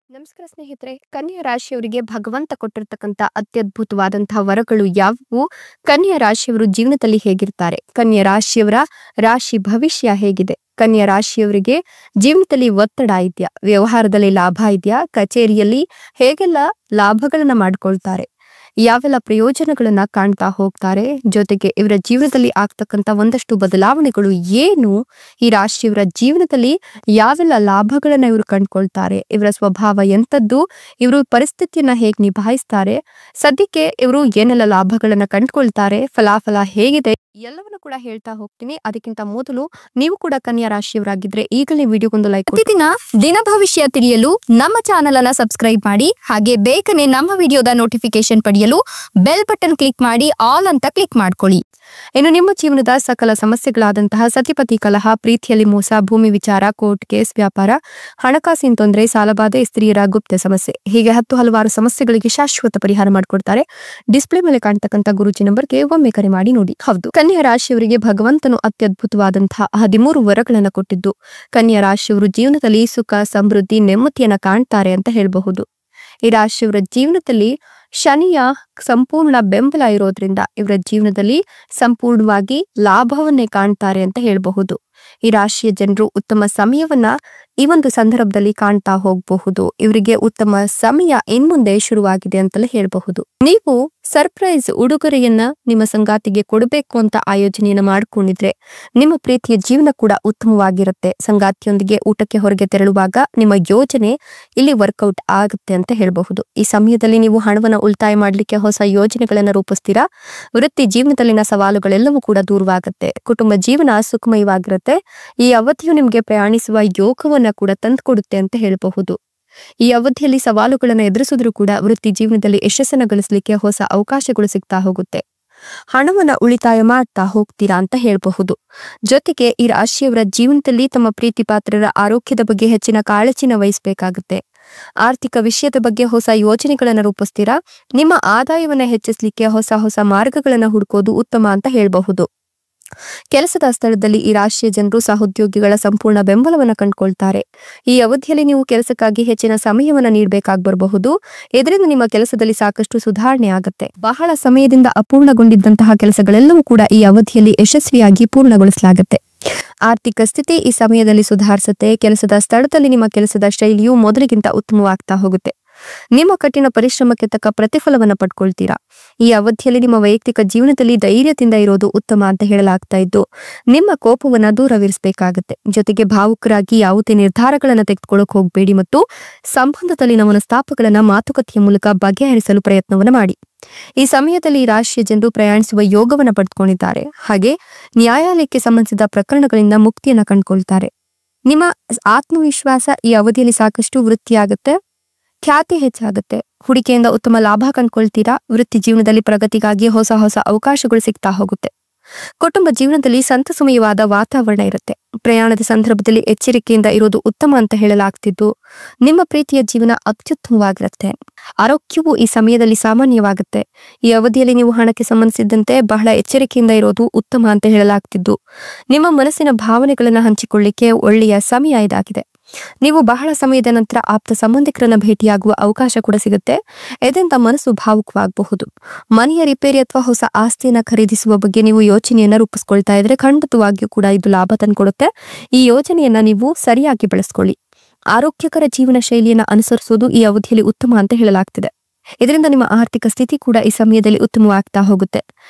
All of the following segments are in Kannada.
ನಮಸ್ಕಾರ ಸ್ನೇಹಿತರೆ, ಕನ್ಯಾ ರಾಶಿಯವರಿಗೆ ಭಗವಂತ ಕೊಟ್ಟಿರ್ತಕ್ಕಂಥ ಅತ್ಯದ್ಭುತವಾದಂತಹ ವರಗಳು ಯಾವುವು? ಕನ್ಯಾ ರಾಶಿಯವರು ಜೀವನದಲ್ಲಿ ಹೇಗಿರ್ತಾರೆ? ಕನ್ಯಾ ರಾಶಿಯವರ ರಾಶಿ ಭವಿಷ್ಯ ಹೇಗಿದೆ? ಕನ್ಯಾ ರಾಶಿಯವರಿಗೆ ಜೀವನದಲ್ಲಿ ಒತ್ತಡ ಇದೆಯಾ? ವ್ಯವಹಾರದಲ್ಲಿ ಲಾಭ ಇದೆಯಾ? ಕಚೇರಿಯಲ್ಲಿ ಹೇಗೆಲ್ಲ ಲಾಭಗಳನ್ನ ಮಾಡ್ಕೊಳ್ತಾರೆ? ಯಾವೆಲ್ಲ ಪ್ರಯೋಜನಗಳನ್ನ ಕಾಣ್ತಾ ಹೋಗ್ತಾರೆ? ಜೊತೆಗೆ ಇವರ ಜೀವನದಲ್ಲಿ ಆಗ್ತಕ್ಕಂಥ ಒಂದಷ್ಟು ಬದಲಾವಣೆಗಳು ಏನು? ಈ ರಾಶಿಯವರ ಜೀವನದಲ್ಲಿ ಯಾವೆಲ್ಲ ಲಾಭಗಳನ್ನ ಇವರು ಕಂಡ್ಕೊಳ್ತಾರೆ? ಇವರ ಸ್ವಭಾವ ಎಂಥದ್ದು? ಇವರು ಪರಿಸ್ಥಿತಿಯನ್ನ ಹೇಗೆ ನಿಭಾಯಿಸ್ತಾರೆ? ಸದ್ಯಕ್ಕೆ ಇವರು ಏನೆಲ್ಲ ಲಾಭಗಳನ್ನ ಕಂಡ್ಕೊಳ್ತಾರೆ? ಫಲಾಫಲ ಹೇಗಿದೆ? ಎಲ್ಲವನ್ನು ಕೂಡ ಹೇಳ್ತಾ ಹೋಗ್ತೀನಿ. ಅದಕ್ಕಿಂತ ಮೊದಲು ನೀವು ಕೂಡ ಕನ್ಯಾ ರಾಶಿಯವರಾಗಿದ್ರೆ ಈಗಲೇ ವಿಡಿಯೋಗೊಂದು ಲೈಕ್. ಪ್ರತಿದಿನ ದಿನ ಭವಿಷ್ಯ ತಿಳಿಯಲು ನಮ್ಮ ಚಾನೆಲ್ ಅನ್ನ ಸಬ್ಸ್ಕ್ರೈಬ್ ಮಾಡಿ, ಹಾಗೆ ಬೇಗನೆ ನಮ್ಮ ವಿಡಿಯೋದ ನೋಟಿಫಿಕೇಶನ್ ಪಡೆಯಲು ಬೆಲ್ ಬಟನ್ ಕ್ಲಿಕ್ ಮಾಡಿ ಆಲ್ ಅಂತ ಕ್ಲಿಕ್ ಮಾಡ್ಕೊಳ್ಳಿ. ಇನ್ನು ನಿಮ್ಮ ಜೀವನದ ಸಕಲ ಸಮಸ್ಯೆಗಳಾದಂತಹ ಸತಿಪತಿ ಕಲಹ, ಪ್ರೀತಿಯಲ್ಲಿ ಮೋಸ, ಭೂಮಿ ವಿಚಾರ, ಕೋರ್ಟ್ ಕೇಸ್, ವ್ಯಾಪಾರ, ಹಣಕಾಸಿನ ತೊಂದರೆ, ಸಾಲಬಾಧೆ, ಸ್ತ್ರೀಯರ ಗುಪ್ತ ಸಮಸ್ಯೆ, ಹೀಗೆ ಹಲವಾರು ಸಮಸ್ಯೆಗಳಿಗೆ ಶಾಶ್ವತ ಪರಿಹಾರ ಮಾಡಿಕೊಡ್ತಾರೆ. ಡಿಸ್ಪ್ಲೇ ಮೇಲೆ ಕಾಣ್ತಕ್ಕಂಥ ಗುರುಜಿ ನಂಬರ್ಗೆ ಒಮ್ಮೆ ಕರೆ ಮಾಡಿ ನೋಡಿ. ಹೌದು, ಕನ್ಯಾ ರಾಶಿಯವರಿಗೆ ಭಗವಂತನು ಅತ್ಯದ್ಭುತವಾದಂತಹ 13 ವರಗಳನ್ನ ಕೊಟ್ಟಿದ್ದು ಕನ್ಯಾ ರಾಶಿಯವರು ಜೀವನದಲ್ಲಿ ಸುಖ, ಸಮೃದ್ಧಿ, ನೆಮ್ಮದಿಯನ್ನ ಕಾಣ್ತಾರೆ ಅಂತ ಹೇಳಬಹುದು. ಈ ರಾಶಿಯವರ ಜೀವನದಲ್ಲಿ ಶನಿಯ ಸಂಪೂರ್ಣ ಬೆಂಬಲ ಇರೋದ್ರಿಂದ ಇವರ ಜೀವನದಲ್ಲಿ ಸಂಪೂರ್ಣವಾಗಿ ಲಾಭವನ್ನೇ ಕಾಣ್ತಾರೆ ಅಂತ ಹೇಳಬಹುದು. ಈ ರಾಶಿಯ ಜನರು ಉತ್ತಮ ಸಮಯವನ್ನ ಈ ಒಂದು ಸಂದರ್ಭದಲ್ಲಿ ಕಾಣ್ತಾ ಹೋಗಬಹುದು. ಇವರಿಗೆ ಉತ್ತಮ ಸಮಯ ಇನ್ಮುಂದೆ ಶುರುವಾಗಿದೆ ಅಂತಲೇ ಹೇಳಬಹುದು. ನೀವು ಸರ್ಪ್ರೈಸ್ ಉಡುಗೊರೆಯನ್ನ ನಿಮ್ಮ ಸಂಗಾತಿಗೆ ಕೊಡಬೇಕು ಅಂತ ಆಯೋಜನೆಯನ್ನ ಮಾಡ್ಕೊಂಡಿದ್ರೆ ನಿಮ್ಮ ಪ್ರೀತಿಯ ಜೀವನ ಕೂಡ ಉತ್ತಮವಾಗಿರುತ್ತೆ. ಸಂಗಾತಿಯೊಂದಿಗೆ ಊಟಕ್ಕೆ ಹೊರಗೆ ತೆರಳುವಾಗ ನಿಮ್ಮ ಯೋಜನೆ ಇಲ್ಲಿ ವರ್ಕೌಟ್ ಆಗುತ್ತೆ ಅಂತ ಹೇಳಬಹುದು. ಈ ಸಮಯದಲ್ಲಿ ನೀವು ಹಣವನ್ನ ಉಳಿತಾಯ ಮಾಡ್ಲಿಕ್ಕೆ ಹೊಸ ಯೋಜನೆಗಳನ್ನ ರೂಪಿಸ್ತೀರಾ. ವೃತ್ತಿ ಜೀವನದಲ್ಲಿನ ಸವಾಲುಗಳೆಲ್ಲವೂ ಕೂಡ ದೂರವಾಗುತ್ತೆ. ಕುಟುಂಬ ಜೀವನ ಸುಖಮಯವಾಗಿರುತ್ತೆ. ಈ ಅವಧಿಯು ನಿಮ್ಗೆ ಪ್ರಯಾಣಿಸುವ ಯೋಗವನ್ನ ಕೂಡ ತಂದುಕೊಡುತ್ತೆ ಅಂತ ಹೇಳಬಹುದು. ಈ ಅವಧಿಯಲ್ಲಿ ಸವಾಲುಗಳನ್ನ ಎದುರಿಸಿದ್ರು ಕೂಡ ವೃತ್ತಿ ಜೀವನದಲ್ಲಿ ಯಶಸ್ಸನ್ನ ಗಳಿಸಲಿಕ್ಕೆ ಹೊಸ ಅವಕಾಶಗಳು ಸಿಗ್ತಾ ಹೋಗುತ್ತೆ. ಹಣವನ್ನ ಉಳಿತಾಯ ಮಾಡ್ತಾ ಹೋಗ್ತೀರಾ ಅಂತ ಹೇಳಬಹುದು. ಜೊತೆಗೆ ಈ ರಾಶಿಯವರ ಜೀವನದಲ್ಲಿ ತಮ್ಮ ಪ್ರೀತಿ ಪಾತ್ರರ ಆರೋಗ್ಯದ ಬಗ್ಗೆ ಹೆಚ್ಚಿನ ಕಾಳಜಿನ ವಹಿಸಬೇಕಾಗುತ್ತೆ. ಆರ್ಥಿಕ ವಿಷಯದ ಬಗ್ಗೆ ಹೊಸ ಯೋಜನೆಗಳನ್ನ ರೂಪಿಸ್ತೀರಾ. ನಿಮ್ಮ ಆದಾಯವನ್ನ ಹೆಚ್ಚಿಸಲಿಕ್ಕೆ ಹೊಸ ಮಾರ್ಗಗಳನ್ನ ಹುಡುಕೋದು ಉತ್ತಮ ಅಂತ ಹೇಳಬಹುದು. ಕೆಲಸದ ಸ್ಥಳದಲ್ಲಿ ಈ ರಾಶಿಯ ಜನರು ಸಹೋದ್ಯೋಗಿಗಳ ಸಂಪೂರ್ಣ ಬೆಂಬಲವನ್ನ ಕಂಡುಕೊಳ್ತಾರೆ. ಈ ಅವಧಿಯಲ್ಲಿ ನೀವು ಕೆಲಸಕ್ಕಾಗಿ ಹೆಚ್ಚಿನ ಸಮಯವನ್ನ ನೀಡಬೇಕಾಗಿ ಬರಬಹುದು. ಇದರಿಂದ ನಿಮ್ಮ ಕೆಲಸದಲ್ಲಿ ಸಾಕಷ್ಟು ಸುಧಾರಣೆ ಆಗುತ್ತೆ. ಬಹಳ ಸಮಯದಿಂದ ಅಪೂರ್ಣಗೊಂಡಿದ್ದಂತಹ ಕೆಲಸಗಳೆಲ್ಲವೂ ಕೂಡ ಈ ಅವಧಿಯಲ್ಲಿ ಯಶಸ್ವಿಯಾಗಿ ಪೂರ್ಣಗೊಳಿಸಲಾಗುತ್ತೆ. ಆರ್ಥಿಕ ಸ್ಥಿತಿ ಈ ಸಮಯದಲ್ಲಿ ಸುಧಾರಿಸುತ್ತೆ. ಕೆಲಸದ ಸ್ಥಳದಲ್ಲಿ ನಿಮ್ಮ ಕೆಲಸದ ಶೈಲಿಯು ಮೊದಲಿಗಿಂತ ಉತ್ತಮವಾಗ್ತಾ ಹೋಗುತ್ತೆ. ನಿಮ್ಮ ಕಠಿಣ ಪರಿಶ್ರಮಕ್ಕೆ ತಕ್ಕ ಪ್ರತಿಫಲವನ್ನ ಪಡ್ಕೊಳ್ತೀರಾ. ಈ ಅವಧಿಯಲ್ಲಿ ನಿಮ್ಮ ವೈಯಕ್ತಿಕ ಜೀವನದಲ್ಲಿ ಧೈರ್ಯದಿಂದ ಇರೋದು ಉತ್ತಮ ಅಂತ ಹೇಳಲಾಗ್ತಾ ಇದ್ದು ನಿಮ್ಮ ಕೋಪವನ್ನ ದೂರವಿರಿಸಬೇಕಾಗತ್ತೆ. ಜೊತೆಗೆ ಭಾವುಕರಾಗಿ ಯಾವುದೇ ನಿರ್ಧಾರಗಳನ್ನ ತೆಗೆದುಕೊಳ್ಳಕ್ ಹೋಗಬೇಡಿ ಮತ್ತು ಸಂಬಂಧದಲ್ಲಿನ ಮನಸ್ತಾಪಗಳನ್ನ ಮಾತುಕತೆಯ ಮೂಲಕ ಬಗೆಹರಿಸಲು ಪ್ರಯತ್ನವನ್ನ ಮಾಡಿ. ಈ ಸಮಯದಲ್ಲಿ ಈ ರಾಶಿಯ ಜನರು ಪ್ರಯಾಣಿಸುವ ಯೋಗವನ್ನ ಪಡೆದುಕೊಂಡಿದ್ದಾರೆ. ಹಾಗೆ ನ್ಯಾಯಾಲಯಕ್ಕೆ ಸಂಬಂಧಿಸಿದ ಪ್ರಕರಣಗಳಿಂದ ಮುಕ್ತಿಯನ್ನ ಕಂಡುಕೊಳ್ತಾರೆ. ನಿಮ್ಮ ಆತ್ಮವಿಶ್ವಾಸ ಈ ಅವಧಿಯಲ್ಲಿ ಸಾಕಷ್ಟು ವೃದ್ಧಿಯಾಗುತ್ತೆ. ಖ್ಯಾತಿ ಹೆಚ್ಚಾಗುತ್ತೆ. ಹೂಡಿಕೆಯಿಂದ ಉತ್ತಮ ಲಾಭ ಕಂಡುಕೊಳ್ತೀರಾ. ವೃತ್ತಿ ಜೀವನದಲ್ಲಿ ಪ್ರಗತಿಗಾಗಿ ಹೊಸ ಅವಕಾಶಗಳು ಸಿಗ್ತಾ ಹೋಗುತ್ತೆ. ಕುಟುಂಬ ಜೀವನದಲ್ಲಿ ಸಂತಸಮಯವಾದ ವಾತಾವರಣ ಇರುತ್ತೆ. ಪ್ರಯಾಣದ ಸಂದರ್ಭದಲ್ಲಿ ಎಚ್ಚರಿಕೆಯಿಂದ ಇರೋದು ಉತ್ತಮ ಅಂತ ಹೇಳಲಾಗ್ತಿದ್ದು ನಿಮ್ಮ ಪ್ರೀತಿಯ ಜೀವನ ಅತ್ಯುತ್ತಮವಾಗಿರುತ್ತೆ. ಆರೋಗ್ಯವು ಈ ಸಮಯದಲ್ಲಿ ಸಾಮಾನ್ಯವಾಗುತ್ತೆ. ಈ ಅವಧಿಯಲ್ಲಿ ನೀವು ಹಣಕ್ಕೆ ಸಂಬಂಧಿಸಿದಂತೆ ಬಹಳ ಎಚ್ಚರಿಕೆಯಿಂದ ಇರೋದು ಉತ್ತಮ ಅಂತ ಹೇಳಲಾಗ್ತಿದ್ದು ನಿಮ್ಮ ಮನಸ್ಸಿನ ಭಾವನೆಗಳನ್ನ ಹಂಚಿಕೊಳ್ಳಿಕ್ಕೆ ಒಳ್ಳೆಯ ಸಮಯ ಇದಾಗಿದೆ. ನೀವು ಬಹಳ ಸಮಯದ ನಂತರ ಆಪ್ತ ಸಂಬಂಧಿಕರನ್ನ ಭೇಟಿಯಾಗುವ ಅವಕಾಶ ಕೂಡ ಸಿಗುತ್ತೆ. ಇದರಿಂದ ಮನಸ್ಸು ಭಾವುಕವಾಗಬಹುದು. ಮನೆಯ ರಿಪೇರಿ ಅಥವಾ ಹೊಸ ಆಸ್ತಿಯನ್ನ ಖರೀದಿಸುವ ಬಗ್ಗೆ ನೀವು ಯೋಚನೆಯನ್ನ ರೂಪಿಸ್ಕೊಳ್ತಾ ಇದ್ರೆ ಖಂಡಿತವಾಗಿಯೂ ಕೂಡ ಇದು ಲಾಭ ತಂದುಕೊಡುತ್ತೆ. ಈ ಯೋಜನೆಯನ್ನ ನೀವು ಸರಿಯಾಗಿ ಬಳಸ್ಕೊಳ್ಳಿ. ಆರೋಗ್ಯಕರ ಜೀವನ ಶೈಲಿಯನ್ನ ಅನುಸರಿಸುವುದು ಈ ಅವಧಿಯಲ್ಲಿ ಉತ್ತಮ ಅಂತ ಹೇಳಲಾಗ್ತಿದೆ. ಇದರಿಂದ ನಿಮ್ಮ ಆರ್ಥಿಕ ಸ್ಥಿತಿ ಕೂಡ ಈ ಸಮಯದಲ್ಲಿ ಉತ್ತಮವಾಗ್ತಾ ಹೋಗುತ್ತೆ.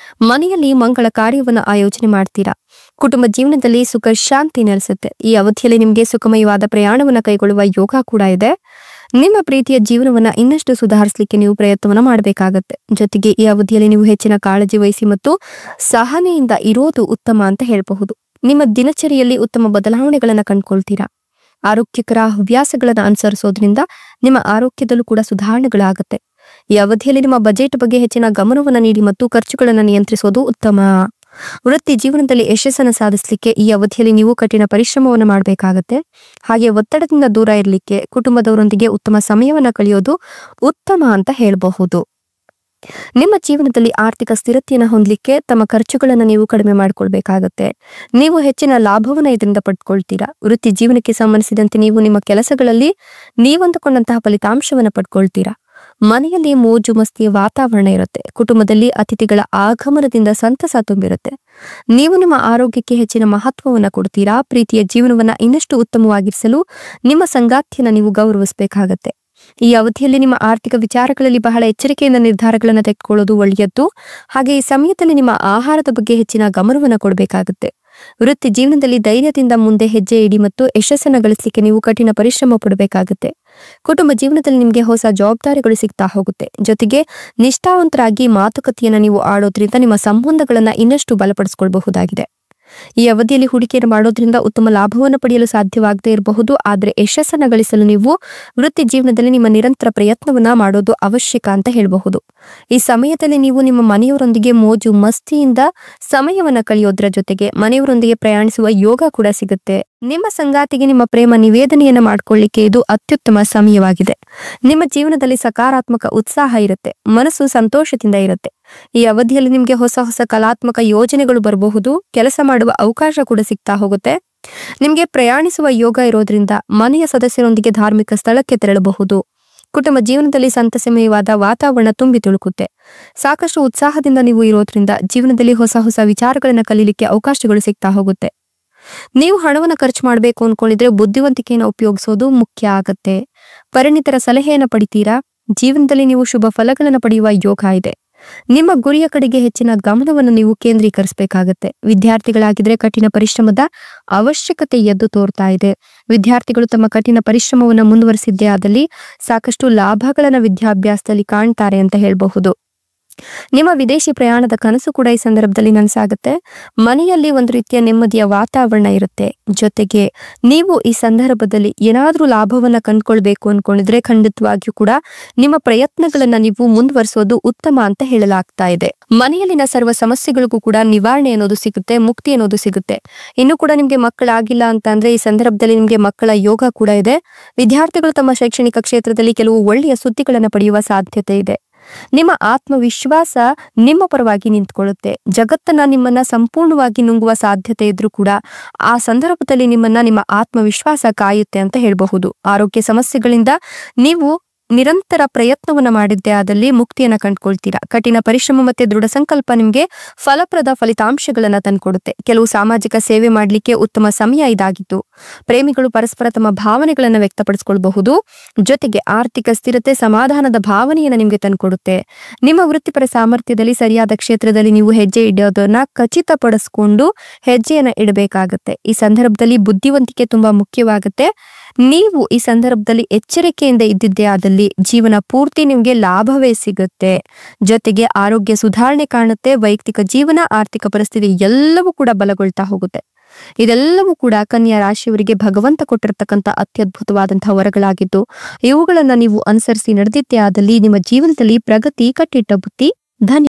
ಮನೆಯಲ್ಲಿ ಮಂಗಳ ಕಾರ್ಯವನ್ನ ಆಯೋಜನೆ ಮಾಡ್ತೀರಾ. ಕುಟುಂಬ ಜೀವನದಲ್ಲಿ ಸುಖ ಶಾಂತಿ ನೆಲೆಸುತ್ತೆ. ಈ ಅವಧಿಯಲ್ಲಿ ನಿಮಗೆ ಸುಖಮಯವಾದ ಪ್ರಯಾಣವನ್ನ ಕೈಗೊಳ್ಳುವ ಯೋಗ ಕೂಡ ಇದೆ. ನಿಮ್ಮ ಪ್ರೀತಿಯ ಜೀವನವನ್ನ ಇನ್ನಷ್ಟು ಸುಧಾರಿಸಲಿಕ್ಕೆ ನೀವು ಪ್ರಯತ್ನವನ್ನ ಮಾಡಬೇಕಾಗತ್ತೆ. ಜೊತೆಗೆ ಈ ಅವಧಿಯಲ್ಲಿ ನೀವು ಹೆಚ್ಚಿನ ಕಾಳಜಿ ವಹಿಸಿ ಮತ್ತು ಸಹನೆಯಿಂದ ಇರೋದು ಉತ್ತಮ ಅಂತ ಹೇಳಬಹುದು. ನಿಮ್ಮ ದಿನಚರಿಯಲ್ಲಿ ಉತ್ತಮ ಬದಲಾವಣೆಗಳನ್ನ ಕಂಡುಕೊಳ್ತೀರಾ. ಆರೋಗ್ಯಕರ ಹವ್ಯಾಸಗಳನ್ನ ಅನುಸರಿಸೋದ್ರಿಂದ ನಿಮ್ಮ ಆರೋಗ್ಯದಲ್ಲೂ ಕೂಡ ಸುಧಾರಣೆಗಳಾಗುತ್ತೆ. ಈ ಅವಧಿಯಲ್ಲಿ ನಿಮ್ಮ ಬಜೆಟ್ ಬಗ್ಗೆ ಹೆಚ್ಚಿನ ಗಮನವನ್ನ ನೀಡಿ ಮತ್ತು ಖರ್ಚುಗಳನ್ನು ನಿಯಂತ್ರಿಸೋದು ಉತ್ತಮ. ವೃತ್ತಿ ಜೀವನದಲ್ಲಿ ಯಶಸ್ಸನ್ನು ಸಾಧಿಸಲಿಕ್ಕೆ ಈ ಅವಧಿಯಲ್ಲಿ ನೀವು ಕಠಿಣ ಪರಿಶ್ರಮವನ್ನು ಮಾಡಬೇಕಾಗತ್ತೆ. ಹಾಗೆ ಒತ್ತಡದಿಂದ ದೂರ ಇರಲಿಕ್ಕೆ ಕುಟುಂಬದವರೊಂದಿಗೆ ಉತ್ತಮ ಸಮಯವನ್ನ ಕಳೆಯೋದು ಉತ್ತಮ ಅಂತ ಹೇಳಬಹುದು. ನಿಮ್ಮ ಜೀವನದಲ್ಲಿ ಆರ್ಥಿಕ ಸ್ಥಿರತೆಯನ್ನು ಹೊಂದಲಿಕ್ಕೆ ತಮ್ಮ ಖರ್ಚುಗಳನ್ನು ನೀವು ಕಡಿಮೆ ಮಾಡ್ಕೊಳ್ಬೇಕಾಗತ್ತೆ. ನೀವು ಹೆಚ್ಚಿನ ಲಾಭವನ್ನ ಇದರಿಂದ ಪಡ್ಕೊಳ್ತೀರಾ. ವೃತ್ತಿ ಜೀವನಕ್ಕೆ ಸಂಬಂಧಿಸಿದಂತೆ ನೀವು ನಿಮ್ಮ ಕೆಲಸಗಳಲ್ಲಿ ನೀವಂದುಕೊಂಡಂತಹ ಫಲಿತಾಂಶವನ್ನ ಪಡ್ಕೊಳ್ತೀರಾ. ಮನೆಯಲ್ಲಿ ಮೋಜು ಮಸ್ತಿಯ ವಾತಾವರಣ ಇರುತ್ತೆ. ಕುಟುಂಬದಲ್ಲಿ ಅತಿಥಿಗಳ ಆಗಮನದಿಂದ ಸಂತಸ ತುಂಬಿರುತ್ತೆ. ನೀವು ನಿಮ್ಮ ಆರೋಗ್ಯಕ್ಕೆ ಹೆಚ್ಚಿನ ಮಹತ್ವವನ್ನ ಕೊಡ್ತೀರಾ. ಪ್ರೀತಿಯ ಜೀವನವನ್ನ ಇನ್ನಷ್ಟು ಉತ್ತಮವಾಗಿರಿಸಲು ನಿಮ್ಮ ಸಂಗಾತಿಯನ್ನ ನೀವು ಗೌರವಿಸಬೇಕಾಗತ್ತೆ. ಈ ಅವಧಿಯಲ್ಲಿ ನಿಮ್ಮ ಆರ್ಥಿಕ ವಿಚಾರಗಳಲ್ಲಿ ಬಹಳ ಎಚ್ಚರಿಕೆಯಿಂದ ನಿರ್ಧಾರಗಳನ್ನು ತೆಗೆದುಕೊಳ್ಳೋದು ಒಳ್ಳೆಯದ್ದು. ಹಾಗೆ ಈ ಸಮಯದಲ್ಲಿ ನಿಮ್ಮ ಆಹಾರದ ಬಗ್ಗೆ ಹೆಚ್ಚಿನ ಗಮನವನ್ನು ಕೊಡಬೇಕಾಗುತ್ತೆ. ವೃತ್ತಿ ಜೀವನದಲ್ಲಿ ಧೈರ್ಯದಿಂದ ಮುಂದೆ ಹೆಜ್ಜೆ ಇಡಿ ಮತ್ತು ಯಶಸ್ಸನ್ನು ಗಳಿಸಲಿಕ್ಕೆ ನೀವು ಕಠಿಣ ಪರಿಶ್ರಮ ಪಡಬೇಕಾಗುತ್ತೆ. ಕುಟುಂಬ ಜೀವನದಲ್ಲಿ ನಿಮಗೆ ಹೊಸ ಜವಾಬ್ದಾರಿಗಳು ಸಿಗ್ತಾ ಹೋಗುತ್ತೆ. ಜೊತೆಗೆ ನಿಷ್ಠಾವಂತರಾಗಿ ಮಾತುಕತೆಯನ್ನ ನೀವು ಆಡೋದ್ರಿಂದ ನಿಮ್ಮ ಸಂಬಂಧಗಳನ್ನ ಇನ್ನಷ್ಟು ಬಲಪಡಿಸಿಕೊಳ್ಳಬಹುದಾಗಿದೆ. ಈ ಅವಧಿಯಲ್ಲಿ ಹೂಡಿಕೆಯನ್ನು ಮಾಡೋದ್ರಿಂದ ಉತ್ತಮ ಲಾಭವನ್ನು ಪಡೆಯಲು ಸಾಧ್ಯವಾಗದೇ ಇರಬಹುದು. ಆದರೆ ಯಶಸ್ಸನ್ನು ಗಳಿಸಲು ನೀವು ವೃತ್ತಿ ಜೀವನದಲ್ಲಿ ನಿಮ್ಮ ನಿರಂತರ ಪ್ರಯತ್ನವನ್ನ ಮಾಡೋದು ಅವಶ್ಯಕ ಅಂತ ಹೇಳಬಹುದು. ಈ ಸಮಯದಲ್ಲಿ ನೀವು ನಿಮ್ಮ ಮನೆಯವರೊಂದಿಗೆ ಮೋಜು ಮಸ್ತಿಯಿಂದ ಸಮಯವನ್ನ ಕಳೆಯೋದ್ರ ಜೊತೆಗೆ ಮನೆಯವರೊಂದಿಗೆ ಪ್ರಯಾಣಿಸುವ ಯೋಗ ಕೂಡ ಸಿಗುತ್ತೆ. ನಿಮ್ಮ ಸಂಗಾತಿಗೆ ನಿಮ್ಮ ಪ್ರೇಮ ನಿವೇದನೆಯನ್ನ ಮಾಡ್ಕೊಳ್ಳಿಕ್ಕೆ ಇದು ಅತ್ಯುತ್ತಮ ಸಮಯವಾಗಿದೆ. ನಿಮ್ಮ ಜೀವನದಲ್ಲಿ ಸಕಾರಾತ್ಮಕ ಉತ್ಸಾಹ ಇರುತ್ತೆ. ಮನಸ್ಸು ಸಂತೋಷದಿಂದ ಇರುತ್ತೆ. ಈ ಅವಧಿಯಲ್ಲಿ ನಿಮ್ಗೆ ಹೊಸ ಹೊಸ ಕಲಾತ್ಮಕ ಯೋಜನೆಗಳು ಬರಬಹುದು. ಕೆಲಸ ಮಾಡುವ ಅವಕಾಶ ಕೂಡ ಸಿಗ್ತಾ ಹೋಗುತ್ತೆ. ನಿಮ್ಗೆ ಪ್ರಯಾಣಿಸುವ ಯೋಗ ಇರೋದ್ರಿಂದ ಮನೆಯ ಸದಸ್ಯರೊಂದಿಗೆ ಧಾರ್ಮಿಕ ಸ್ಥಳಕ್ಕೆ ತೆರಳಬಹುದು. ಕುಟುಂಬ ಜೀವನದಲ್ಲಿ ಸಂತಸಮಯವಾದ ವಾತಾವರಣ ತುಂಬಿ ತುಳುಕುತ್ತೆ. ಸಾಕಷ್ಟು ಉತ್ಸಾಹದಿಂದ ನೀವು ಇರೋದ್ರಿಂದ ಜೀವನದಲ್ಲಿ ಹೊಸ ಹೊಸ ವಿಚಾರಗಳನ್ನ ಕಲೀಲಿಕ್ಕೆ ಅವಕಾಶಗಳು ಸಿಗ್ತಾ ಹೋಗುತ್ತೆ. ನೀವು ಹಣವನ್ನು ಖರ್ಚು ಮಾಡಬೇಕು ಅನ್ಕೊಂಡಿದ್ರೆ ಬುದ್ಧಿವಂತಿಕೆಯನ್ನು ಉಪಯೋಗಿಸೋದು ಮುಖ್ಯ ಆಗತ್ತೆ. ಪರಿಣಿತರ ಸಲಹೆಯನ್ನು ಪಡಿತೀರಾ. ಜೀವನದಲ್ಲಿ ನೀವು ಶುಭ ಫಲಗಳನ್ನು ಪಡೆಯುವ ಯೋಗ ಇದೆ. ನಿಮ್ಮ ಗುರಿಯ ಕಡೆಗೆ ಹೆಚ್ಚಿನ ಗಮನವನ್ನು ನೀವು ಕೇಂದ್ರೀಕರಿಸಬೇಕಾಗತ್ತೆ. ವಿದ್ಯಾರ್ಥಿಗಳಾಗಿದ್ರೆ ಕಠಿಣ ಪರಿಶ್ರಮದ ಅವಶ್ಯಕತೆ ಎದ್ದು ತೋರ್ತಾ ಇದೆ. ವಿದ್ಯಾರ್ಥಿಗಳು ತಮ್ಮ ಕಠಿಣ ಪರಿಶ್ರಮವನ್ನು ಮುಂದುವರಿಸಿದ್ದೇ ಆದಲ್ಲಿ ಸಾಕಷ್ಟು ಲಾಭಗಳನ್ನ ವಿದ್ಯಾಭ್ಯಾಸದಲ್ಲಿ ಕಾಣ್ತಾರೆ ಅಂತ ಹೇಳಬಹುದು. ನಿಮ್ಮ ವಿದೇಶಿ ಪ್ರಯಾಣದ ಕನಸು ಕೂಡ ಈ ಸಂದರ್ಭದಲ್ಲಿ ನನಸಾಗುತ್ತೆ. ಮನೆಯಲ್ಲಿ ಒಂದು ರೀತಿಯ ನೆಮ್ಮದಿಯ ವಾತಾವರಣ ಇರುತ್ತೆ. ಜೊತೆಗೆ ನೀವು ಈ ಸಂದರ್ಭದಲ್ಲಿ ಏನಾದ್ರೂ ಲಾಭವನ್ನ ಕಂಡ್ಕೊಳ್ಬೇಕು ಅನ್ಕೊಂಡಿದ್ರೆ ಖಂಡಿತವಾಗಿಯೂ ಕೂಡ ನಿಮ್ಮ ಪ್ರಯತ್ನಗಳನ್ನ ನೀವು ಮುಂದುವರಿಸೋದು ಉತ್ತಮ ಅಂತ ಹೇಳಲಾಗ್ತಾ ಇದೆ. ಮನೆಯಲ್ಲಿನ ಸರ್ವ ಸಮಸ್ಯೆಗಳಿಗೂ ಕೂಡ ನಿವಾರಣೆ ಅನ್ನೋದು ಸಿಗುತ್ತೆ, ಮುಕ್ತಿ ಅನ್ನೋದು ಸಿಗುತ್ತೆ. ಇನ್ನು ಕೂಡ ನಿಮ್ಗೆ ಮಕ್ಕಳಾಗಿಲ್ಲ ಅಂತ ಅಂದ್ರೆ ಈ ಸಂದರ್ಭದಲ್ಲಿ ನಿಮ್ಗೆ ಮಕ್ಕಳ ಯೋಗ ಕೂಡ ಇದೆ. ವಿದ್ಯಾರ್ಥಿಗಳು ತಮ್ಮ ಶೈಕ್ಷಣಿಕ ಕ್ಷೇತ್ರದಲ್ಲಿ ಕೆಲವು ಒಳ್ಳೆಯ ಸುದ್ದಿಗಳನ್ನ ಪಡೆಯುವ ಸಾಧ್ಯತೆ ಇದೆ. ನಿಮ್ಮ ಆತ್ಮವಿಶ್ವಾಸ ನಿಮ್ಮ ಪರವಾಗಿ ನಿಂತ್ಕೊಳ್ಳುತ್ತೆ. ಜಗತ್ತನ್ನ ನಿಮ್ಮನ್ನ ಸಂಪೂರ್ಣವಾಗಿ ನುಂಗುವ ಸಾಧ್ಯತೆ ಇದ್ರೂ ಕೂಡ ಆ ಸಂದರ್ಭದಲ್ಲಿ ನಿಮ್ಮ ಆತ್ಮವಿಶ್ವಾಸ ಕಾಯುತ್ತೆ ಅಂತ ಹೇಳಬಹುದು. ಆರೋಗ್ಯ ಸಮಸ್ಯೆಗಳಿಂದ ನೀವು ನಿರಂತರ ಪ್ರಯತ್ನವನ್ನ ಮಾಡಿದ್ದೇ ಆದಲ್ಲಿ ಮುಕ್ತಿಯನ್ನ ಕಂಡುಕೊಳ್ತೀರಾ. ಕಠಿಣ ಪರಿಶ್ರಮ ಮತ್ತೆ ದೃಢ ಸಂಕಲ್ಪ ನಿಮ್ಗೆ ಫಲಪ್ರದ ಫಲಿತಾಂಶಗಳನ್ನ ತಂದ್ಕೊಡುತ್ತೆ. ಕೆಲವು ಸಾಮಾಜಿಕ ಸೇವೆ ಮಾಡ್ಲಿಕ್ಕೆ ಉತ್ತಮ ಸಮಯ ಇದಾಗಿತ್ತು. ಪ್ರೇಮಿಗಳು ಪರಸ್ಪರ ತಮ್ಮ ಭಾವನೆಗಳನ್ನ ವ್ಯಕ್ತಪಡಿಸಿಕೊಳ್ಳಬಹುದು. ಜೊತೆಗೆ ಆರ್ಥಿಕ ಸ್ಥಿರತೆ ಸಮಾಧಾನದ ಭಾವನೆಯನ್ನ ನಿಮ್ಗೆ ತಂದ್ಕೊಡುತ್ತೆ. ನಿಮ್ಮ ವೃತ್ತಿಪರ ಸಾಮರ್ಥ್ಯದಲ್ಲಿ ಸರಿಯಾದ ಕ್ಷೇತ್ರದಲ್ಲಿ ನೀವು ಹೆಜ್ಜೆ ಇಡೋದನ್ನ ಖಚಿತಪಡಿಸಿಕೊಂಡು ಹೆಜ್ಜೆಯನ್ನ ಇಡಬೇಕಾಗತ್ತೆ. ಈ ಸಂದರ್ಭದಲ್ಲಿ ಬುದ್ಧಿವಂತಿಕೆ ತುಂಬಾ ಮುಖ್ಯವಾಗುತ್ತೆ. ನೀವು ಈ ಸಂದರ್ಭದಲ್ಲಿ ಎಚ್ಚರಿಕೆಯಿಂದ ಇದ್ದಿದ್ದೇ ಆದಲ್ಲಿ ಜೀವನ ಪೂರ್ತಿ ನಿಮ್ಗೆ ಲಾಭವೇ ಸಿಗುತ್ತೆ. ಜೊತೆಗೆ ಆರೋಗ್ಯ ಸುಧಾರಣೆ ಕಾಣುತ್ತೆ. ವೈಯಕ್ತಿಕ ಜೀವನ, ಆರ್ಥಿಕ ಪರಿಸ್ಥಿತಿ ಎಲ್ಲವೂ ಕೂಡ ಬಲಗೊಳ್ತಾ ಹೋಗುತ್ತೆ. ಇದೆಲ್ಲವೂ ಕೂಡ ಕನ್ಯಾ ರಾಶಿಯವರಿಗೆ ಭಗವಂತ ಕೊಟ್ಟಿರತಕ್ಕಂತ ಅತ್ಯದ್ಭುತವಾದಂತಹ ವರಗಳಾಗಿದ್ದು ಇವುಗಳನ್ನ ನೀವು ಅನುಸರಿಸಿ ನಡೆದಿದ್ದೇ ಆದಲ್ಲಿ ನಿಮ್ಮ ಜೀವನದಲ್ಲಿ ಪ್ರಗತಿ ಕಟ್ಟಿಟ್ಟ ಬುತ್ತಿ. ಧನ್ಯವಾದ.